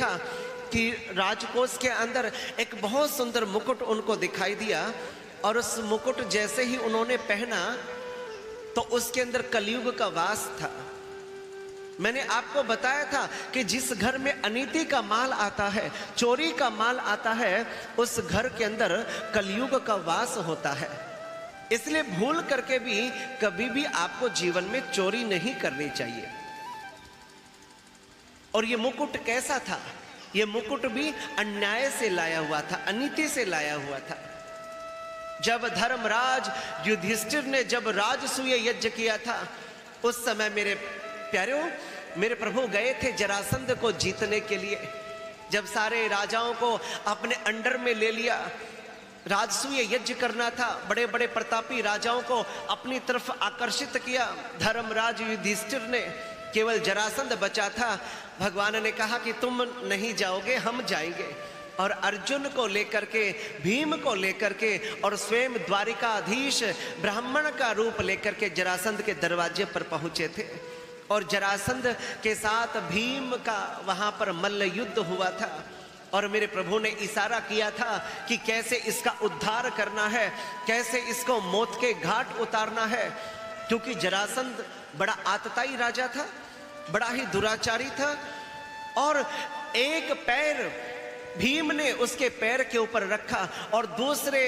देखा कि राजकोष के अंदर एक बहुत सुंदर मुकुट उनको दिखाई दिया, और उस मुकुट जैसे ही उन्होंने पहना तो उसके अंदर कलयुग का वास था। मैंने आपको बताया था कि जिस घर में अनीति का माल आता है, चोरी का माल आता है, उस घर के अंदर कलयुग का वास होता है। इसलिए भूल करके भी कभी भी आपको जीवन में चोरी नहीं करनी चाहिए। और ये मुकुट कैसा था? ये मुकुट भी अन्याय से लाया हुआ था, अनीति से लाया हुआ था। जब धर्मराज युधिष्ठिर ने जब राजसूय यज्ञ किया था, उस समय मेरे प्यारों, मेरे प्रभु गए थे जरासंध को जीतने के लिए। जब सारे राजाओं को अपने अंडर में ले लिया, राजसूय यज्ञ करना था, बड़े बड़े प्रतापी राजाओं को अपनी तरफ आकर्षित किया। धर्मराज युधिष्ठिर ने, केवल जरासंध बचा था। भगवान ने कहा कि तुम नहीं जाओगे, हम जाएंगे। और अर्जुन को लेकर के, भीम को लेकर के, और स्वयं द्वारिकाधीश ब्राह्मण का रूप लेकर के जरासंध के दरवाजे पर पहुंचे थे। और जरासंध के साथ भीम का वहां पर मल्ल युद्ध हुआ था। और मेरे प्रभु ने इशारा किया था कि कैसे इसका उद्धार करना है, कैसे इसको मौत के घाट उतारना है। क्योंकि जरासंध बड़ा आतताई राजा था, बड़ा ही दुराचारी था। और एक पैर भीम ने उसके पैर के ऊपर रखा और दूसरे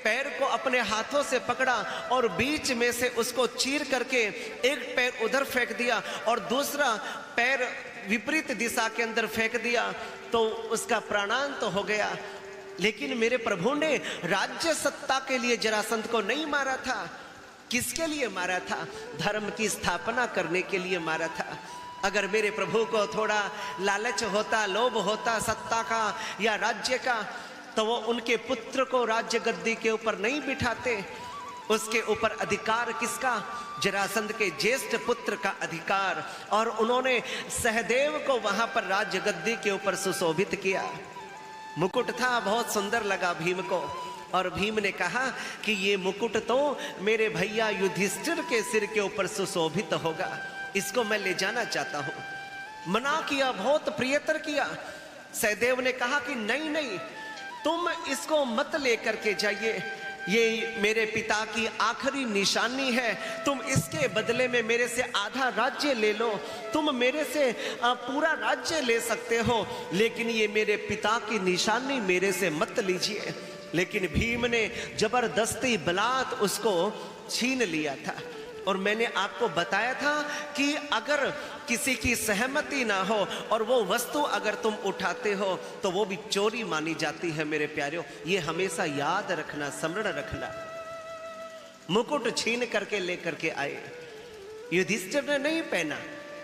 पैर को अपने हाथों से पकड़ा और बीच में से उसको चीर करके एक पैर उधर फेंक दिया और दूसरा पैर विपरीत दिशा के अंदर फेंक दिया, तो उसका प्राणांत तो हो गया। लेकिन मेरे प्रभु ने राज्य सत्ता के लिए जरासंध को नहीं मारा था। किसके लिए मारा था? धर्म की स्थापना करने के लिए मारा था। अगर मेरे प्रभु को थोड़ा लालच होता, लोभ होता सत्ता का या राज्य का, तो वो उनके पुत्र को राज्य गद्दी के ऊपर नहीं बिठाते। उसके ऊपर अधिकार किसका? जरासंध के ज्येष्ठ पुत्र का अधिकार। और उन्होंने सहदेव को वहां पर राज्य गद्दी के ऊपर सुशोभित किया। मुकुट था, बहुत सुंदर लगा भीम को। और भीम ने कहा कि ये मुकुट तो मेरे भैया युधिष्ठिर के सिर के ऊपर सुशोभित होगा, इसको मैं ले जाना चाहता हूं। मना किया, बहुत प्रियतर किया। सहदेव ने कहा कि नहीं नहीं, तुम इसको मत लेकर के जाइए, ये मेरे पिता की आखिरी निशानी है। तुम इसके बदले में मेरे से आधा राज्य ले लो, तुम मेरे से पूरा राज्य ले सकते हो, लेकिन ये मेरे पिता की निशानी मेरे से मत लीजिए। लेकिन भीम ने जबरदस्ती बलात् उसको छीन लिया था। और मैंने आपको बताया था कि अगर किसी की सहमति ना हो और वो वस्तु अगर तुम उठाते हो तो वो भी चोरी मानी जाती है। मेरे प्यारों, ये हमेशा याद रखना, स्मरण रखना। मुकुट छीन करके लेकर के आए, युधिष्ठिर ने नहीं पहना,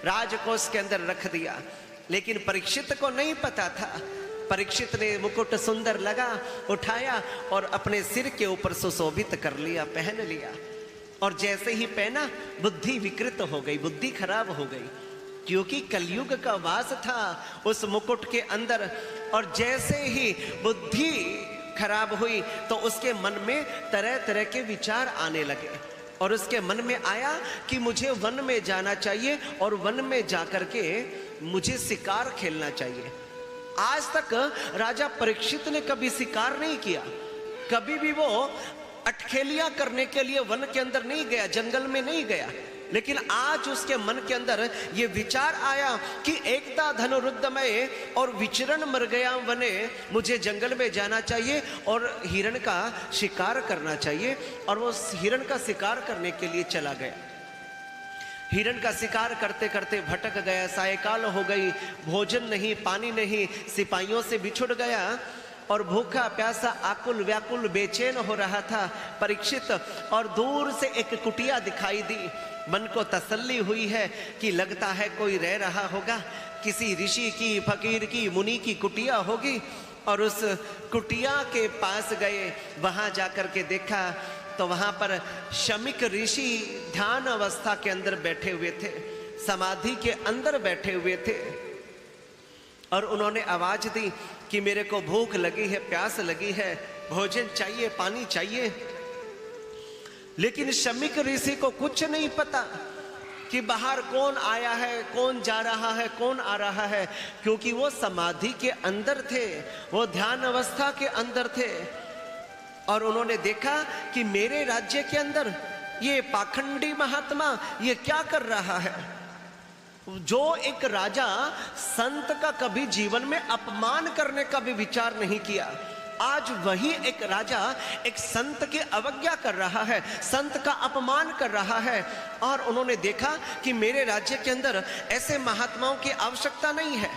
राजकोष के अंदर रख दिया। लेकिन परीक्षित को नहीं पता था। परीक्षित ने मुकुट सुंदर लगा, उठाया और अपने सिर के ऊपर सुशोभित कर लिया, पहन लिया। और जैसे ही पहना, बुद्धि विकृत हो गई, बुद्धि खराब हो गई, क्योंकि कलयुग का वास था उस मुकुट के अंदर। और जैसे ही बुद्धि खराब हुई तो उसके मन में तरह तरह के विचार आने लगे। और उसके मन में आया कि मुझे वन में जाना चाहिए और वन में जाकर के मुझे शिकार खेलना चाहिए। आज तक राजा परीक्षित ने कभी शिकार नहीं किया, कभी भी वो अटखेलियां करने के लिए वन के अंदर नहीं गया, जंगल में नहीं गया। लेकिन आज उसके मन के अंदर ये विचार आया कि एकता धनुरुद्धमय और विचरण मर गया वने, मुझे जंगल में जाना चाहिए और हिरण का शिकार करना चाहिए। और वो हिरण का शिकार करने के लिए चला गया। हिरण का शिकार करते करते भटक गया, सायकाल हो गई, भोजन नहीं, पानी नहीं, सिपाहियों से बिछुड़ गया और भूखा प्यासा आकुल व्याकुल बेचैन हो रहा था परीक्षित। और दूर से एक कुटिया दिखाई दी, मन को तसल्ली हुई है कि लगता है कोई रह रहा होगा, किसी ऋषि की, फकीर की, मुनि की कुटिया होगी। और उस कुटिया के पास गए, वहां जाकर के देखा तो वहां पर शमिक ऋषि ध्यान अवस्था के अंदर बैठे हुए थे, समाधि के अंदर बैठे हुए थे। और उन्होंने आवाज दी कि मेरे को भूख लगी है, प्यास लगी है, भोजन चाहिए, पानी चाहिए। लेकिन शमिक ऋषि को कुछ नहीं पता कि बाहर कौन आया है, कौन जा रहा है, कौन आ रहा है, क्योंकि वो समाधि के अंदर थे, वो ध्यान अवस्था के अंदर थे। और उन्होंने देखा कि मेरे राज्य के अंदर ये पाखंडी महात्मा ये क्या कर रहा है। जो एक राजा संत का कभी जीवन में अपमान करने का भी विचार नहीं किया, आज वही एक राजा एक संत की अवज्ञा कर रहा है, संत का अपमान कर रहा है। और उन्होंने देखा कि मेरे राज्य के अंदर ऐसे महात्माओं की आवश्यकता नहीं है।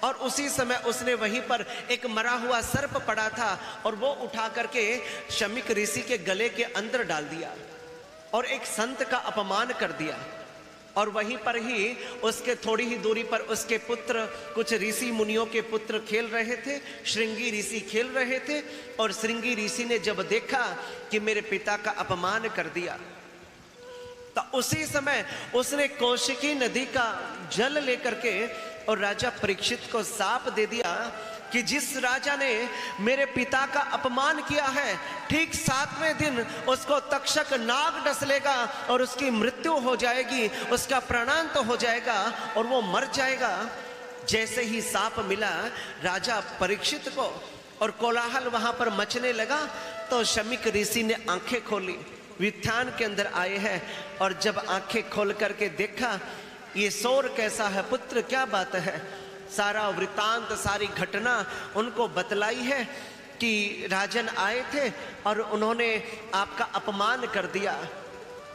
और उसी समय उसने वहीं पर एक मरा हुआ सर्प पड़ा था और वो उठा करके शमीक ऋषि के गले के अंदर डाल दिया और एक संत का अपमान कर दिया। और वहीं पर ही उसके थोड़ी ही दूरी पर उसके पुत्र, कुछ ऋषि मुनियों के पुत्र खेल रहे थे, श्रृंगी ऋषि खेल रहे थे। और श्रृंगी ऋषि ने जब देखा कि मेरे पिता का अपमान कर दिया, तो उसी समय उसने कौशिकी नदी का जल लेकर के और राजा परीक्षित को शाप दे दिया कि जिस राजा ने मेरे पिता का अपमान किया है, ठीक 7वें दिन उसको तक्षक नाग डस लेगा और उसकी मृत्यु हो जाएगी, उसका प्राणांत हो जाएगा और वो मर जाएगा। जैसे ही शाप मिला राजा परीक्षित को और कोलाहल वहां पर मचने लगा, तो शमीक ऋषि ने आंखें खोली, व्युत्थान के अंदर आए हैं। और जब आंखें खोल करके देखा ये शोर कैसा है, पुत्र क्या बात है, सारा वृतांत, सारी घटना उनको बतलाई है कि राजन आए थे और उन्होंने आपका अपमान कर दिया।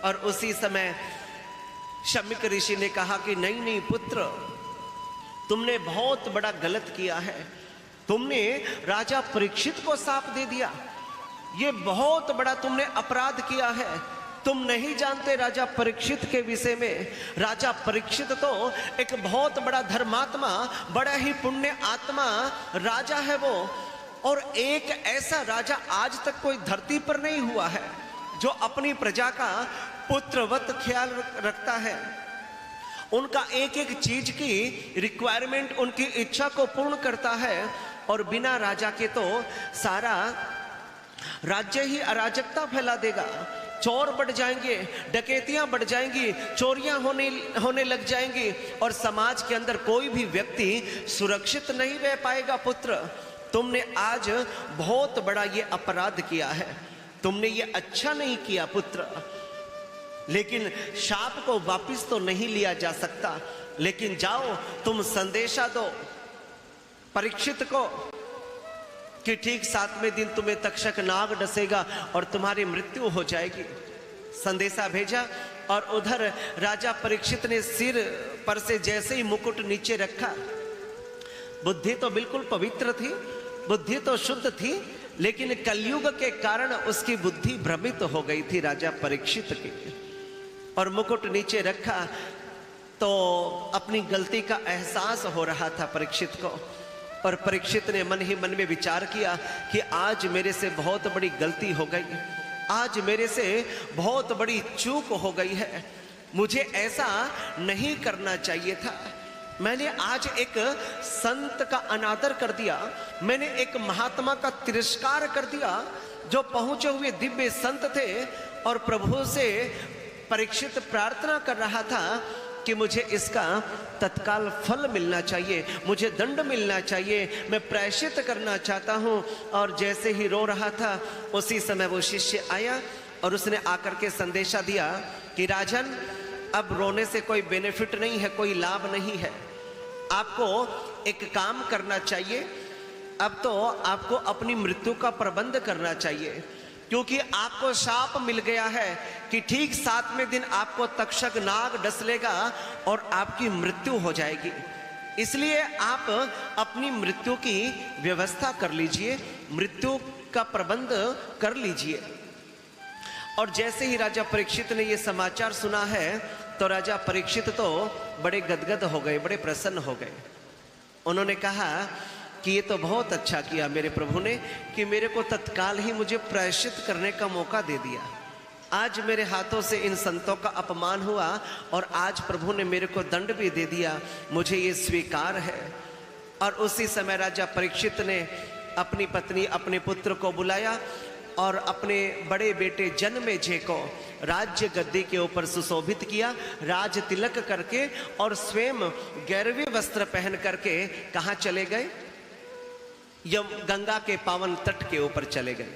और उसी समय शमीक ऋषि ने कहा कि नहीं नहीं पुत्र, तुमने बहुत बड़ा गलत किया है, तुमने राजा परीक्षित को शाप दे दिया, ये बहुत बड़ा तुमने अपराध किया है। तुम नहीं जानते राजा परीक्षित के विषय में। राजा परीक्षित तो एक बहुत बड़ा धर्मात्मा, बड़ा ही पुण्य आत्मा राजा है वो। और एक ऐसा राजा आज तक कोई धरती पर नहीं हुआ है जो अपनी प्रजा का पुत्रवत ख्याल रखता है, उनका एक एक चीज की रिक्वायरमेंट, उनकी इच्छा को पूर्ण करता है। और बिना राजा के तो सारा राज्य ही अराजकता फैला देगा, चोर बढ़ जाएंगे, डकैतियां बढ़ जाएंगी, चोरियां होने लग जाएंगी और समाज के अंदर कोई भी व्यक्ति सुरक्षित नहीं रह पाएगा। पुत्र, तुमने आज बहुत बड़ा ये अपराध किया है, तुमने ये अच्छा नहीं किया पुत्र। लेकिन शाप को वापस तो नहीं लिया जा सकता, लेकिन जाओ तुम संदेशा दो परीक्षित को कि ठीक 7वें दिन तुम्हें तक्षक नाग डसेगा और तुम्हारी मृत्यु हो जाएगी। संदेशा भेजा और उधर राजा परीक्षित ने सिर पर से जैसे ही मुकुट नीचे रखा, बुद्धि तो बिल्कुल पवित्र थी, बुद्धि तो शुद्ध थी, लेकिन कलयुग के कारण उसकी बुद्धि भ्रमित हो गई थी राजा परीक्षित की। और मुकुट नीचे रखा तो अपनी गलती का एहसास हो रहा था परीक्षित को। और परीक्षित ने मन ही मन में विचार किया कि आज मेरे से बहुत बड़ी गलती हो गई, आज मेरे से बहुत बड़ी चूक हो गई है, मुझे ऐसा नहीं करना चाहिए था। मैंने आज एक संत का अनादर कर दिया, मैंने एक महात्मा का तिरस्कार कर दिया जो पहुंचे हुए दिव्य संत थे। और प्रभु से परीक्षित प्रार्थना कर रहा था कि मुझे इसका तत्काल फल मिलना चाहिए, मुझे दंड मिलना चाहिए, मैं प्रायश्चित करना चाहता हूँ। और जैसे ही रो रहा था उसी समय वो शिष्य आया और उसने आकर के संदेशा दिया कि राजन, अब रोने से कोई बेनिफिट नहीं है, कोई लाभ नहीं है, आपको एक काम करना चाहिए, अब तो आपको अपनी मृत्यु का प्रबंध करना चाहिए, क्योंकि आपको शाप मिल गया है कि ठीक 7वें दिन आपको तक्षक नाग डस लेगा और आपकी मृत्यु हो जाएगी। इसलिए आप अपनी मृत्यु की व्यवस्था कर लीजिए, मृत्यु का प्रबंध कर लीजिए। और जैसे ही राजा परीक्षित ने ये समाचार सुना है तो राजा परीक्षित तो बड़े गदगद हो गए, बड़े प्रसन्न हो गए। उन्होंने कहा कि ये तो बहुत अच्छा किया मेरे प्रभु ने कि मेरे को तत्काल ही मुझे प्रायश्चित करने का मौका दे दिया। आज मेरे हाथों से इन संतों का अपमान हुआ और आज प्रभु ने मेरे को दंड भी दे दिया, मुझे ये स्वीकार है। और उसी समय राजा परीक्षित ने अपनी पत्नी, अपने पुत्र को बुलाया और अपने बड़े बेटे जन्मेजय को राज्य गद्दी के ऊपर सुशोभित किया, राज तिलक करके, और स्वयं गैरवे वस्त्र पहन करके कहां चले गए? गंगा के पावन तट के ऊपर चले गए।